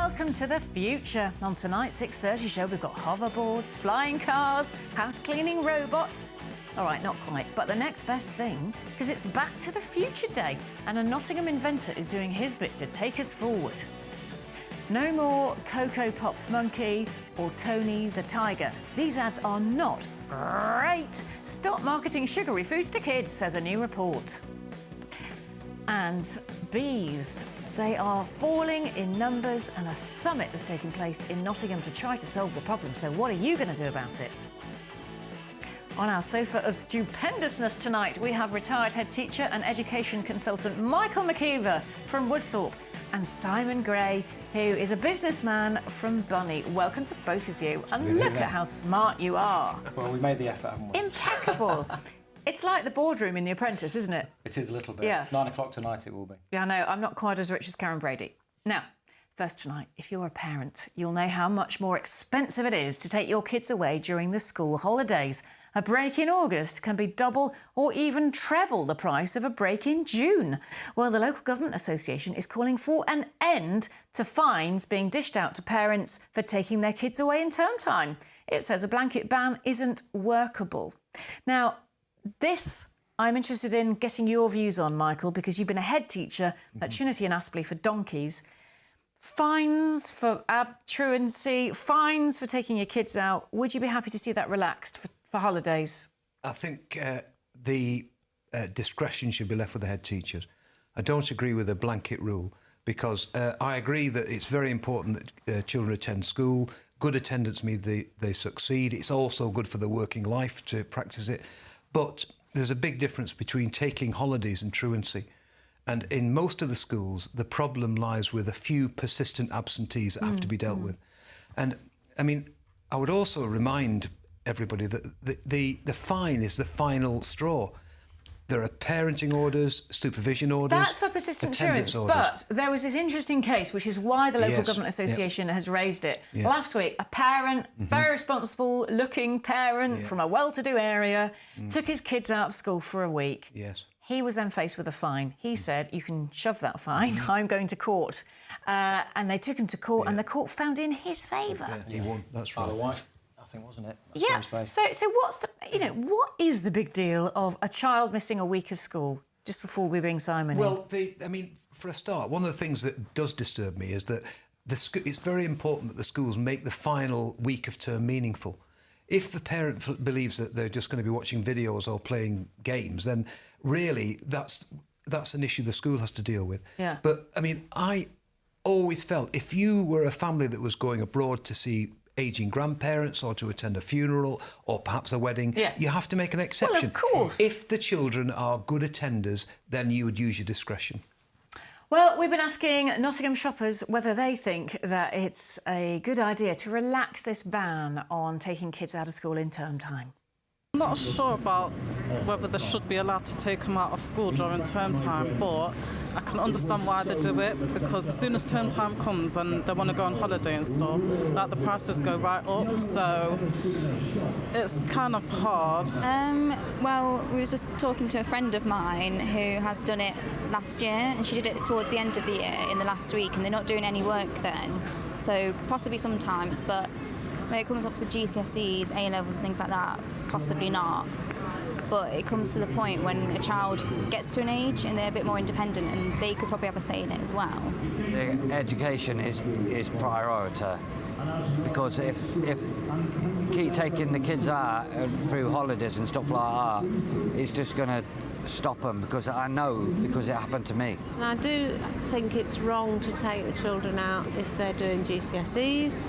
Welcome to the future. On tonight's 6:30 show, we've got hoverboards, flying cars, house-cleaning robots. All right, not quite, but the next best thing, because it's Back to the Future Day, and a Nottingham inventor is doing his bit to take us forward. No more Coco Pop's monkey or Tony the tiger. These ads are not great. Stop marketing sugary foods to kids, says a new report. And bees. They are falling in numbers, and a summit has taken place in Nottingham to try to solve the problem. So what are you going to do about it? On our sofa of stupendousness tonight, we have retired head teacher and education consultant Michael McKeever from Woodthorpe and Simon Gray, who is a businessman from Bunny. Welcome to both of you, and look at how smart you are. Well, we made the effort, haven't we? Impeccable. It's like the boardroom in The Apprentice, isn't it? It is a little bit. Yeah. 9 o'clock tonight it will be. Yeah, I know. I'm not quite as rich as Karen Brady. Now, first tonight, if you're a parent, you'll know how much more expensive it is to take your kids away during the school holidays. A break in August can be double or even treble the price of a break in June. Well, the Local Government Association is calling for an end to fines being dished out to parents for taking their kids away in term time. It says a blanket ban isn't workable. Now, this I'm interested in getting your views on, Michael, because you've been a head teacher at Trinity and Aspley for donkeys. Fines for truancy, fines for taking your kids out. Would you be happy to see that relaxed for holidays? I think the discretion should be left with the head teachers. I don't agree with a blanket rule because I agree that it's very important that children attend school. Good attendance means they succeed. It's also good for the working life to practice it. But there's a big difference between taking holidays and truancy. And in most of the schools, the problem lies with a few persistent absentees that have to be dealt with. And, I mean, I would also remind everybody that the fine is the final straw. There are parenting orders, supervision orders. That's for persistent truants, orders. but there was this interesting case, which is why the Local Government Association has raised it. Last week, a parent, very responsible-looking parent from a well-to-do area, took his kids out of school for a week. Yes. He was then faced with a fine. He said, you can shove that fine, I'm going to court. And they took him to court, and the court found in his favour. Yeah, he won, that's right. White, I think, wasn't it? That's so what's the, what is the big deal of a child missing a week of school? Just before we bring Simon in. Well, I mean, for a start, one of the things that does disturb me is that it's very important that the schools make the final week of term meaningful. If the parent believes that they're just going to be watching videos or playing games, then really that's an issue the school has to deal with. Yeah. But, I mean, I always felt if you were a family that was going abroad to see ageing grandparents or to attend a funeral or perhaps a wedding, you have to make an exception. Well, of course. If the children are good attenders, then you would use your discretion. Well, we've been asking Nottingham shoppers whether they think that it's a good idea to relax this ban on taking kids out of school in term time. I'm not sure about whether they should be allowed to take them out of school during term time, but I can understand why they do it, because as soon as term time comes and they want to go on holiday and stuff, like, the prices go right up, so it's kind of hard. Well, we was just talking to a friend of mine who has done it last year, and she did it towards the end of the year in the last week, and they're not doing any work then, so possibly sometimes, but when it comes up to GCSEs, A-levels and things like that, possibly not. But it comes to the point when a child gets to an age and they're a bit more independent, and they could probably have a say in it as well. The education is priority, because if you keep taking the kids out through holidays and stuff like that, it's just going to stop them, because I know, because it happened to me. And I do think it's wrong to take the children out if they're doing GCSEs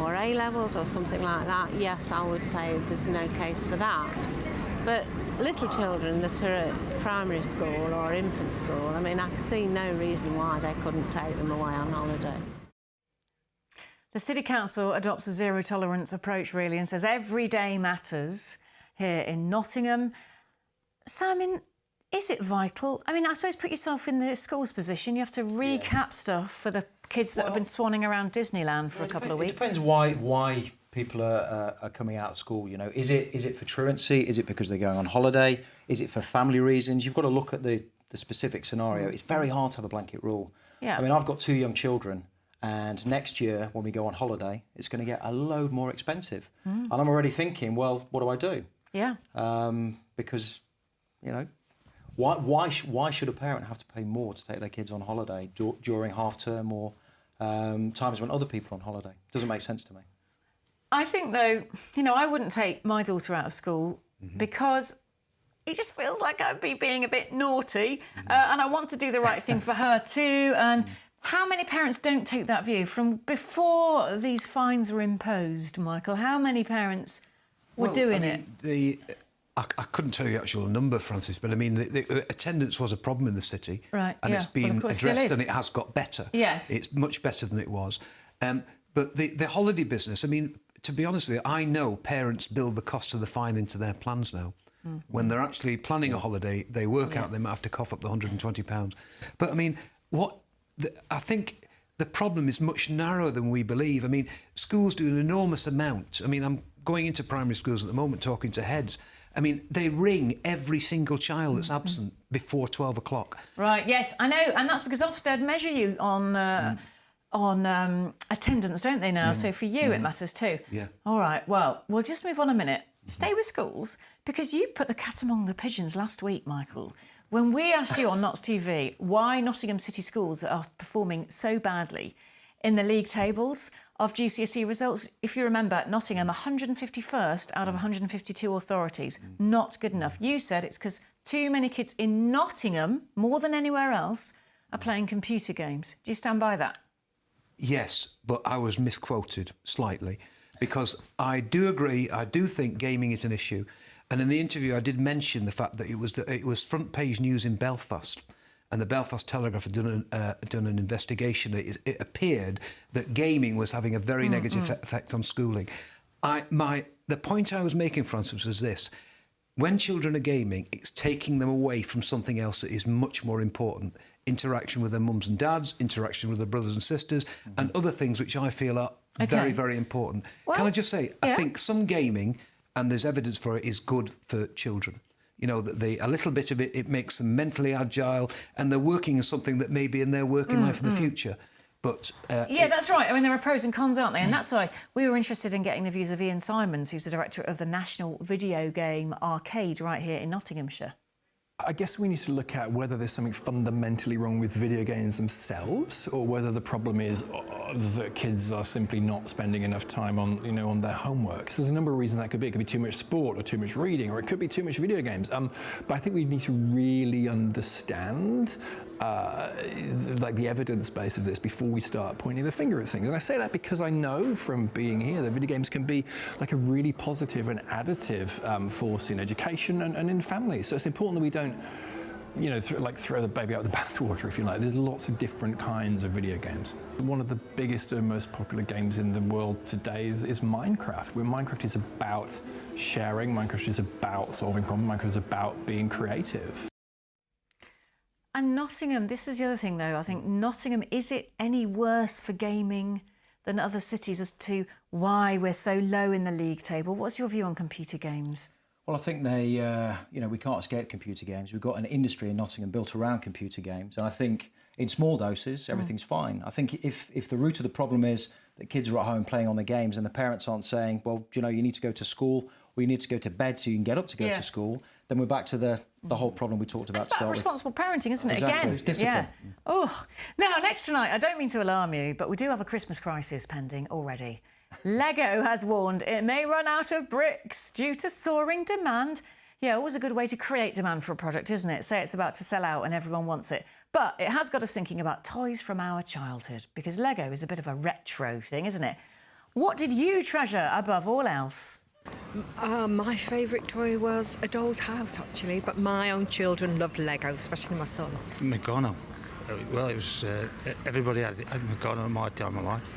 or A-levels or something like that. Yes, I would say there's no case for that. But little children that are at primary school or infant school, I mean, I can see no reason why they couldn't take them away on holiday. The City Council adopts a zero-tolerance approach, really, and says every day matters here in Nottingham. Simon, is it vital? I mean, I suppose put yourself in the school's position. You have to recap stuff for the kids that have been swanning around Disneyland for a couple of weeks. It depends why people are coming out of school. You know, is it for truancy? Is it because they're going on holiday? Is it for family reasons? You've got to look at the specific scenario. It's very hard to have a blanket rule. Yeah. I mean, I've got 2 young children, And next year, when we go on holiday, it's going to get a load more expensive. And I'm already thinking, well, what do I do? Yeah. Because, you know, why should a parent have to pay more to take their kids on holiday during half term or times when other people are on holiday? Doesn't make sense to me. I think, though, you know, I wouldn't take my daughter out of school because it just feels like I'd be being a bit naughty, and I want to do the right thing for her too. And how many parents don't take that view? From before these fines were imposed, Michael, how many parents were doing it? I couldn't tell you the actual number, Francis, but I mean, the attendance was a problem in the city. Right, and yeah. it's been Well, addressed and it has got better. Yes. It's much better than it was. But the holiday business, I mean, to be honest with you, I know parents build the cost of the fine into their plans now. When they're actually planning a holiday, they work out they might have to cough up the £120. But, I mean, I think the problem is much narrower than we believe. I mean, schools do an enormous amount. I mean, I'm going into primary schools at the moment talking to heads. I mean, they ring every single child that's absent before 12 o'clock. Right, yes, I know, and that's because Ofsted measure you on attendance, don't they now? So for you, it matters too. Yeah. All right, well, we'll just move on a minute. Stay with schools, because you put the cat among the pigeons last week, Michael, when we asked you on Notts TV why Nottingham City schools are performing so badly in the league tables of GCSE results. If you remember, Nottingham, 151st out of 152 authorities. Not good enough. You said it's because too many kids in Nottingham, more than anywhere else, are playing computer games. Do you stand by that? Yes, but I was misquoted slightly, because I do agree, I do think gaming is an issue. And in the interview, I did mention the fact that it was front page news in Belfast, and the Belfast Telegraph had done an investigation. It appeared that gaming was having a very negative effect on schooling. The point I was making, Francis, was this. When children are gaming, it's taking them away from something else that is much more important. Interaction with their mums and dads, interaction with their brothers and sisters, and other things which I feel are very, very important. Well, can I just say, I think some gaming, and there's evidence for it, is good for children. You know, that a little bit of it makes them mentally agile, and they're working in something that may be in their working life in the future. But that's right. I mean, there are pros and cons, aren't they? And that's why we were interested in getting the views of Ian Simons, who's the director of the National Video Game Arcade right here in Nottinghamshire. I guess we need to look at whether there's something fundamentally wrong with video games themselves, or whether the problem is that kids are simply not spending enough time on their homework. So there's a number of reasons that could be. It could be too much sport, or too much reading, or it could be too much video games. But I think we need to really understand the evidence base of this before we start pointing the finger at things. And I say that because I know from being here that video games can be like a really positive and additive force in education and in families. So it's important that we don't throw the baby out with the bathwater, if you like. There's lots of different kinds of video games. One of the biggest and most popular games in the world today is Minecraft, where Minecraft is about sharing, Minecraft is about solving problems, Minecraft is about being creative. And Nottingham, this is the other thing, though. I think Nottingham, is it any worse for gaming than other cities as to why we're so low in the league table? What's your view on computer games? Well, I think we can't escape computer games. We've got an industry in Nottingham built around computer games. And I think in small doses, everything's fine. I think if the root of the problem is that kids are at home playing on the games and the parents aren't saying, well, you need to go to school or you need to go to bed so you can get up to go to school, then we're back to the whole problem we talked about. It's about responsible parenting, isn't it? Exactly. Again, It's discipline. Yeah. Oh, now next tonight, I don't mean to alarm you, but we do have a Christmas crisis pending already. Lego has warned it may run out of bricks due to soaring demand. Yeah, always a good way to create demand for a product, isn't it? Say it's about to sell out and everyone wants it. But it has got us thinking about toys from our childhood, because Lego is a bit of a retro thing, isn't it? What did you treasure above all else? My favourite toy was a doll's house, actually, but my own children loved Lego, especially my son. McGonagall. Well, it was everybody had McGonagall at my time of life,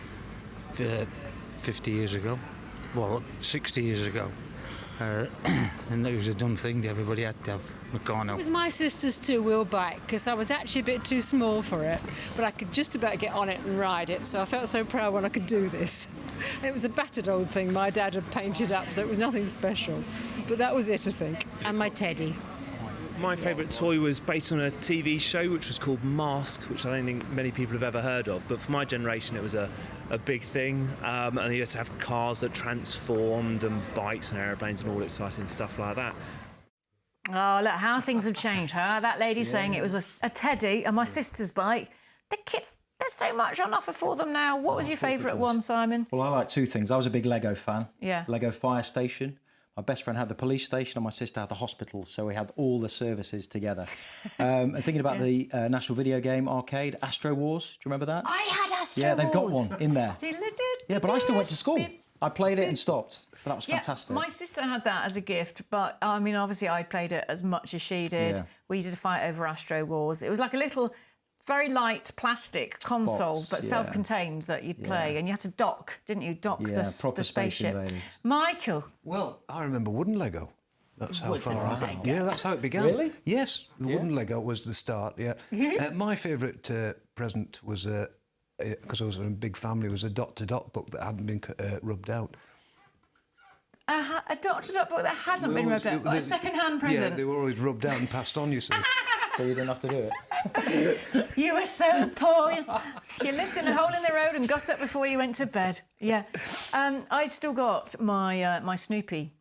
50 years ago. Well, 60 years ago. And it was a done thing. Everybody had to have McGonagall. It was my sister's two-wheel bike, because I was actually a bit too small for it, but I could just about get on it and ride it, so I felt so proud when I could do this. It was a battered old thing my dad had painted up, so it was nothing special. But that was it, I think. And my teddy. My favourite toy was based on a TV show which was called Mask, which I don't think many people have ever heard of, but for my generation it was a big thing, and they used to have cars that transformed and bikes and aeroplanes and all exciting stuff like that. Oh, look how things have changed, huh? That lady saying it was a teddy and my sister's bike. The kids, there's so much on offer for them now. What was your favourite one, Simon? Well, I like two things. I was a big Lego fan. Yeah. Lego fire station. My best friend had the police station and my sister had the hospital, so we had all the services together. And thinking about the National Video Game Arcade, Astro Wars, do you remember that? I had Astro Wars. Yeah, they've got one in there. Yeah, but I still went to school. I played it and stopped, but that was fantastic. My sister had that as a gift, but I mean, obviously I played it as much as she did. Yeah. We did a fight over Astro Wars. It was like a little, very light plastic console, Box, but self-contained that you'd play, and you had to dock, didn't you? Dock proper the Space spaceship. Invaders. Michael. Well, I remember wooden Lego. That's how far I got. Lego. Yeah, that's how it began. Really? Yes, the wooden Lego was the start, yeah. My favourite present was, because I was in a big family, was a dot-to-dot book that hadn't been rubbed out. A dot-to-dot book that hasn't been rubbed out. A second-hand present. Yeah, they were always rubbed out and passed on, you see. So you didn't have to do it? You were so poor. You lived in a hole in the road and got up before you went to bed. Yeah. I still got my my Snoopy.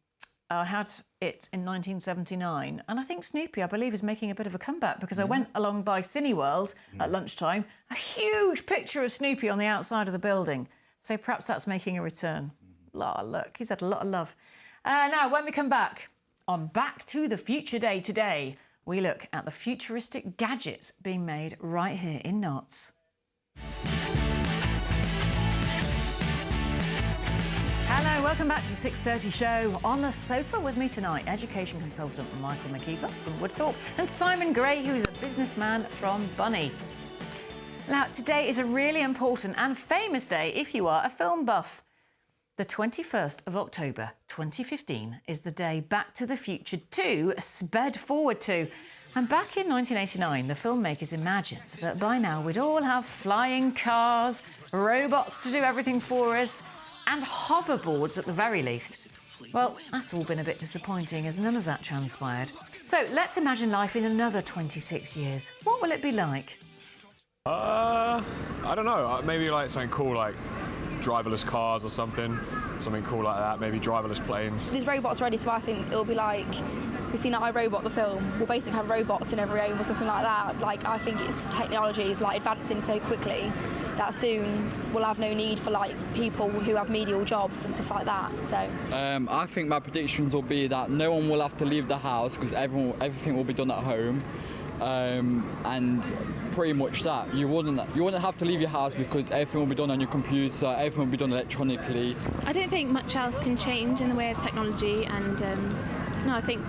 I had it in 1979, and I think Snoopy, I believe, is making a bit of a comeback because I went along by Cineworld at lunchtime, a huge picture of Snoopy on the outside of the building. So perhaps that's making a return. Oh, look, he's had a lot of love. Now, when we come back on Back to the Future Day today, we look at the futuristic gadgets being made right here in Notts. Hello, welcome back to the 6:30 show. On the sofa with me tonight, education consultant Michael McKeever from Woodthorpe and Simon Gray, who is a businessman from Bunny. Now, today is a really important and famous day if you are a film buff. The 21st of October 2015 is the day Back to the Future 2 sped forward to. And back in 1989, the filmmakers imagined that by now we'd all have flying cars, robots to do everything for us, and hoverboards at the very least. Well, that's all been a bit disappointing as none of that transpired. So let's imagine life in another 26 years. What will it be like? I don't know. Maybe like something cool like driverless cars or something cool like that, maybe driverless planes. These robots ready, so I think it'll be like, we've seen I, Robot the film, we'll basically have robots in every home or something like that. Like, I think its technology is like advancing so quickly that soon we'll have no need for like people who have menial jobs and stuff like that. So I think my predictions will be that no one will have to leave the house because everything will be done at home. And pretty much that you wouldn't have to leave your house because everything will be done on your computer, everything will be done electronically. I don't think much else can change in the way of technology, and no, I think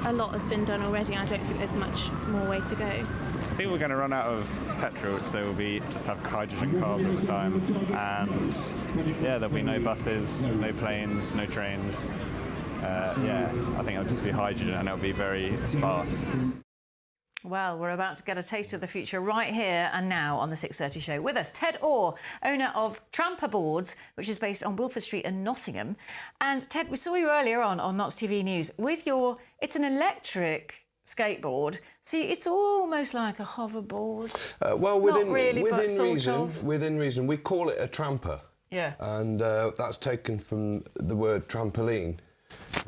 a lot has been done already, and I don't think there's much more way to go. I think we're going to run out of petrol, so we'll just have hydrogen cars all the time, and yeah, there'll be no buses, no planes, no trains. Yeah, I think it'll just be hydrogen, and it'll be very sparse. Well, we're about to get a taste of the future right here and now on the 6:30 show. With us, Ted Orr, owner of Tramper Boards, which is based on Wilford Street in Nottingham. And Ted, we saw you earlier on Notts TV News with it's an electric skateboard. See, it's almost like a hoverboard. Well, within reason, within reason, we call it a tramper. Yeah. And that's taken from the word trampoline.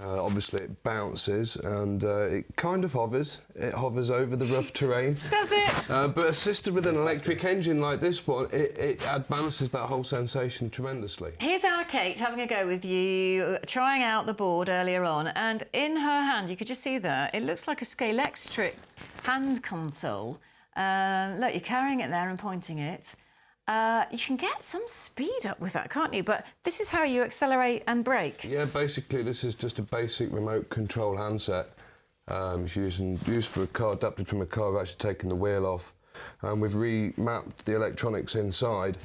Obviously it bounces and it kind of hovers. It hovers over the rough terrain. Does it? But assisted with an electric engine like this one, it advances that whole sensation tremendously. Here's our Kate having a go with you, trying out the board earlier on, and in her hand, you could just see there, it looks like a Scalextric hand console. Look, you're carrying it there and pointing it. You can get some speed up with that, can't you? But this is how you accelerate and brake. Yeah, basically this is just a basic remote control handset. It's used for a car, adapted from a car. I've actually taken the wheel off. And we've remapped the electronics inside.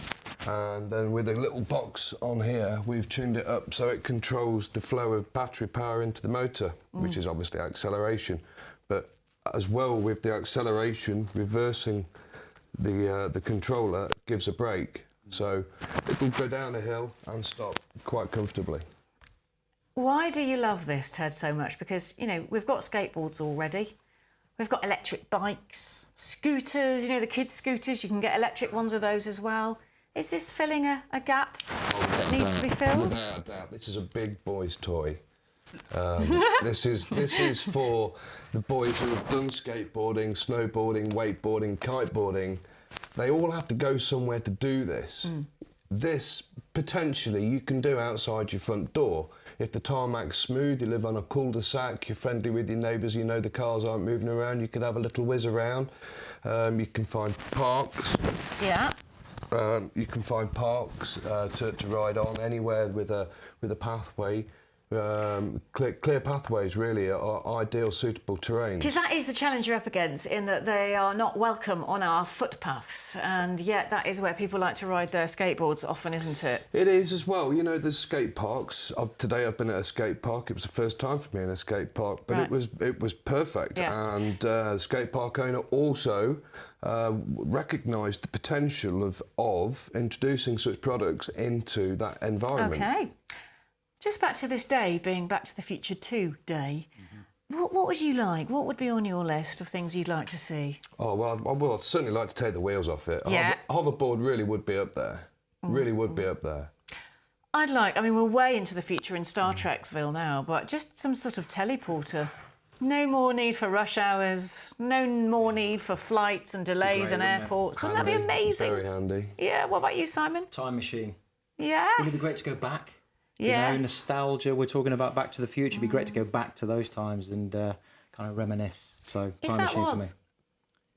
And then with a little box on here, we've tuned it up so it controls the flow of battery power into the motor, which is obviously acceleration. But as well with the acceleration, reversing the controller gives a brake, so it'll go down a hill and stop quite comfortably. Why do you love this, Ted, so much? Because, you know, we've got skateboards already. We've got electric bikes, scooters, you know, the kids' scooters, you can get electric ones of those as well. Is this filling a gap that needs to be filled? Without a doubt. This is a big boy's toy. This is for the boys who have done skateboarding, snowboarding, wakeboarding, kiteboarding. They all have to go somewhere to do this. This, potentially, you can do outside your front door. If the tarmac's smooth, you live on a cul-de-sac, you're friendly with your neighbours, you know the cars aren't moving around, you could have a little whiz around. You can find parks. Yeah. You can find parks to ride on anywhere with a pathway. Clear pathways really are ideal, suitable terrains. Because that is the challenge you're up against, in that they are not welcome on our footpaths, and yet that is where people like to ride their skateboards often, isn't it? It is as well. You know, there's skate parks. Today I've been at a skate park. It was the first time for me in a skate park, but Right. it was perfect. Yeah. And the skate park owner also recognised the potential of introducing such products into that environment. OK. Just back to this day, being Back to the Future 2 day, what would you like? What would be on your list of things you'd like to see? Oh, well, I'd certainly like to take the wheels off it. Yeah. Hoverboard really would be up there. Really would be up there. I mean, we're way into the future in Star Treksville now, but just some sort of teleporter. No more need for rush hours, no more need for flights and delays and airports. Wouldn't that be amazing? Very handy. Yeah, what about you, Simon? Time machine. Yes. Would it be great to go back? Yes. You know, nostalgia. We're talking about Back to the Future. It'd be great to go back to those times and kind of reminisce. So, If time that machine for me. was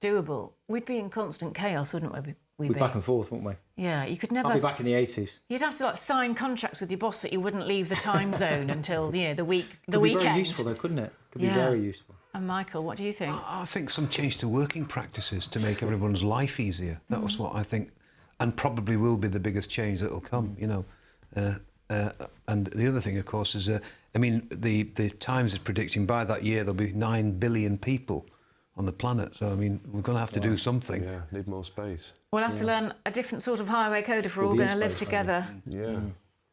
doable, we'd be in constant chaos, wouldn't we? We'd be back and forth, wouldn't we? Yeah, you could never. I'll be back in the 80s. You'd have to like sign contracts with your boss that you wouldn't leave the time zone until the weekend. Could be very useful though, couldn't it? Could be very useful. And Michael, what do you think? I think some change to working practices to make everyone's life easier. That was what I think, and probably will be the biggest change that will come. You know. And the other thing, of course, is I mean, the Times is predicting by that year there'll be 9 billion people on the planet. So I mean, we're going to have to do something. Yeah, need more space. We'll have to learn a different sort of highway code if we're all going to live together. Yeah.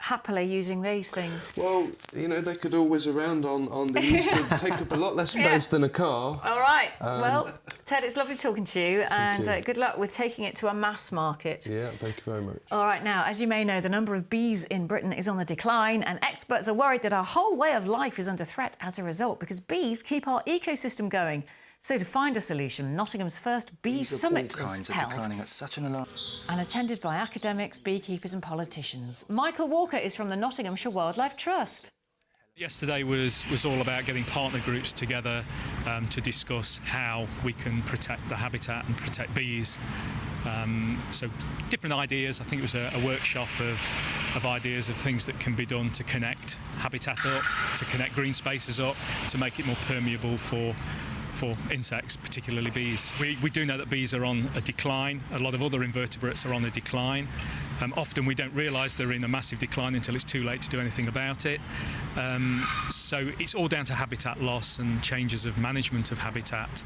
Happily using these things. Well, you know, they could all whiz around on these. Could take up a lot less space than a car. All right. Well, Ted, it's lovely talking to you, and you. good luck with taking it to a mass market. Yeah, thank you very much. All right, now, as you may know, the number of bees in Britain is on the decline, and experts are worried that our whole way of life is under threat as a result, because bees keep our ecosystem going. So to find a solution, Nottingham's first Bee Summit was held at such an alarm. and attended by academics, beekeepers and politicians. Michael Walker is from the Nottinghamshire Wildlife Trust. Yesterday was all about getting partner groups together to discuss how we can protect the habitat and protect bees. So different ideas. I think it was a workshop of ideas of things that can be done to connect habitat up, to connect green spaces up, to make it more permeable for insects, particularly bees. We do know that bees are on a decline. A lot of other invertebrates are on a decline. Often we don't realise they're in a massive decline until it's too late to do anything about it. So it's all down to habitat loss and changes of management of habitat.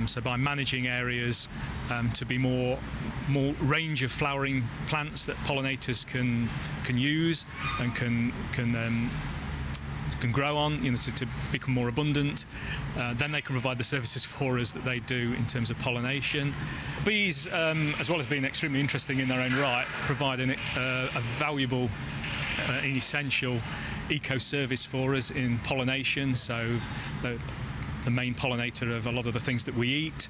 So by managing areas to be more range of flowering plants that pollinators can use and can grow on, to become more abundant. Then they can provide the services for us that they do in terms of pollination. Bees, as well as being extremely interesting in their own right, provide a valuable and essential eco-service for us in pollination. So the main pollinator of a lot of the things that we eat,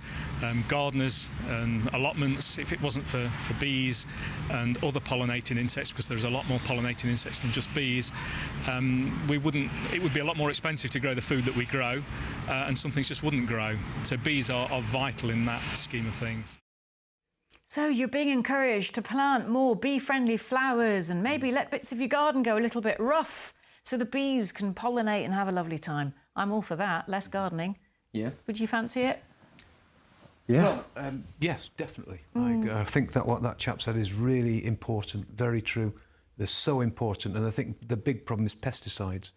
gardeners and allotments. If it wasn't for bees and other pollinating insects, because there's a lot more pollinating insects than just bees, it would be a lot more expensive to grow the food that we grow, and some things just wouldn't grow. So bees are vital in that scheme of things. So you're being encouraged to plant more bee-friendly flowers and maybe let bits of your garden go a little bit rough so the bees can pollinate and have a lovely time. I'm all for that. Less gardening. Yeah. Would you fancy it? Yeah. Well, yes, definitely. I think that what that chap said is really important, very true. They're so important, and I think the big problem is pesticides.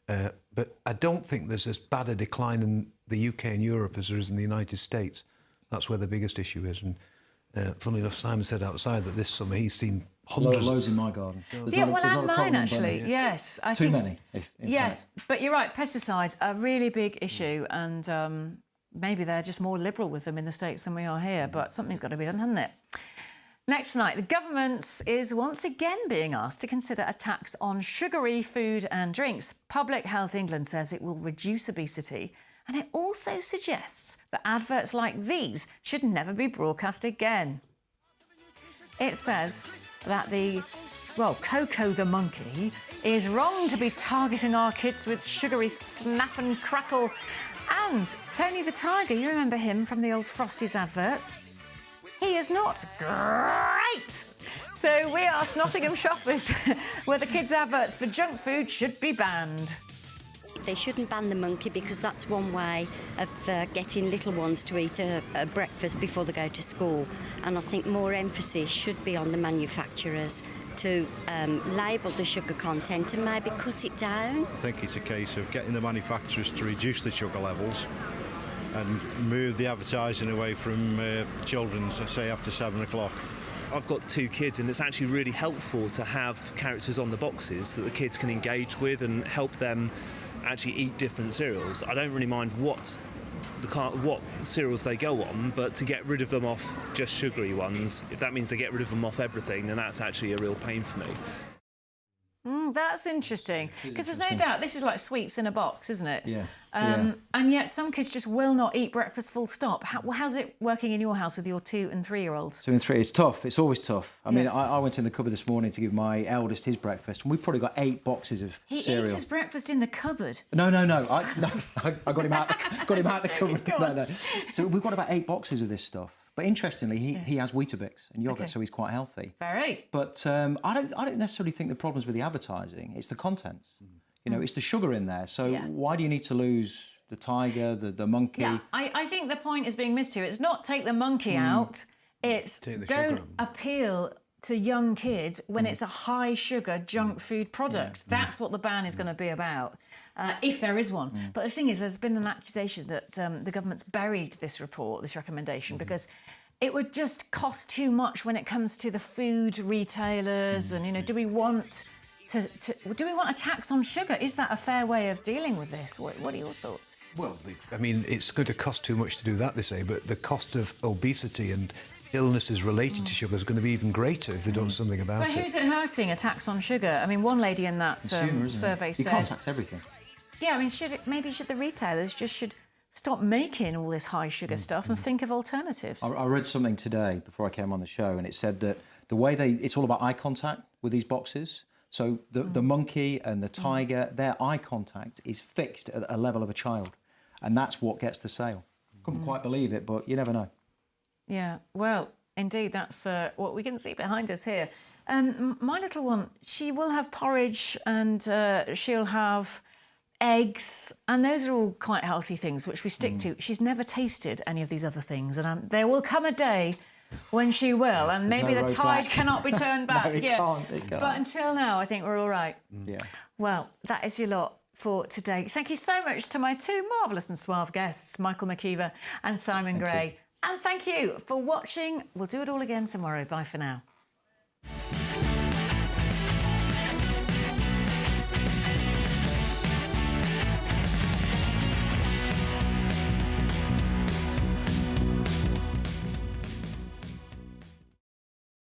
But I don't think there's as bad a decline in the UK and Europe as there is in the United States. That's where the biggest issue is. And funnily enough, Simon said outside that this summer he's seen hundreds. Loads in my garden. And mine actually. Yes, I think too many. Yes, but you're right. Pesticides are a really big issue, and maybe they're just more liberal with them in the States than we are here, but something's got to be done, hasn't it? Next tonight, the government is once again being asked to consider a tax on sugary food and drinks. Public Health England says it will reduce obesity, and it also suggests that adverts like these should never be broadcast again. It says that Coco the monkey is wrong to be targeting our kids with sugary snap and crackle. And Tony the Tiger, you remember him from the old Frosties adverts? He is not great. So we asked Nottingham shoppers whether kids' adverts for junk food should be banned. They shouldn't ban the monkey because that's one way of getting little ones to eat a breakfast before they go to school. And I think more emphasis should be on the manufacturers to label the sugar content and maybe cut it down. I think it's a case of getting the manufacturers to reduce the sugar levels and move the advertising away from children, say after 7 o'clock. I've got 2 kids, and it's actually really helpful to have characters on the boxes that the kids can engage with and help them actually eat different cereals. I don't really mind what cereals they go on, but to get rid of them off just sugary ones, if that means they get rid of them off everything, then that's actually a real pain for me. That's interesting, because there's no doubt this is like sweets in a box, isn't it? Yeah. And yet some kids just will not eat breakfast full stop. How's it working in your house with your 2- and 3-year-olds? 2 and 3, it's tough. It's always tough. I mean, I went in the cupboard this morning to give my eldest his breakfast, and we probably got 8 boxes of cereal. He eats his breakfast in the cupboard. No. I got him out the cupboard. No. So we've got about 8 boxes of this stuff. But interestingly, he has Weetabix and yogurt, so he's quite healthy. Very. But I don't necessarily think the problem's with the advertising. It's the contents. You know, it's the sugar in there. So why do you need to lose the tiger, the monkey? Yeah, I think the point is being missed here. It's not take the monkey out. It's don't appeal to young kids when it's a high sugar junk food product. That's what the ban is going to be about, if there is one. But the thing is, there's been an accusation that the government's buried this report, this recommendation, because it would just cost too much when it comes to the food retailers. And, you know, do we want a tax on sugar? Is that a fair way of dealing with this? What are your thoughts? Well, I mean, it's going to cost too much to do that, they say, but the cost of obesity and illnesses related to sugar is going to be even greater if they don't do something about it. But who's it hurting, a tax on sugar? I mean, one lady in that survey said... You can't tax everything. Yeah, I mean, maybe the retailers should stop making all this high sugar stuff and think of alternatives? I read something today before I came on the show, and it said that the way it's all about eye contact with these boxes. So the monkey and the tiger, their eye contact is fixed at a level of a child, and that's what gets the sale. Couldn't quite believe it, but you never know. Yeah, well, indeed, that's what we can see behind us here. My little one, she will have porridge and she'll have eggs, and those are all quite healthy things, which we stick to. She's never tasted any of these other things, and there will come a day when she will, and maybe the tide cannot be turned back. No, it can't. But until now, I think we're all right. Yeah. Well, that is your lot for today. Thank you so much to my 2 marvellous and suave guests, Michael McKeever and Simon Gray. And thank you for watching. We'll do it all again tomorrow. Bye for now.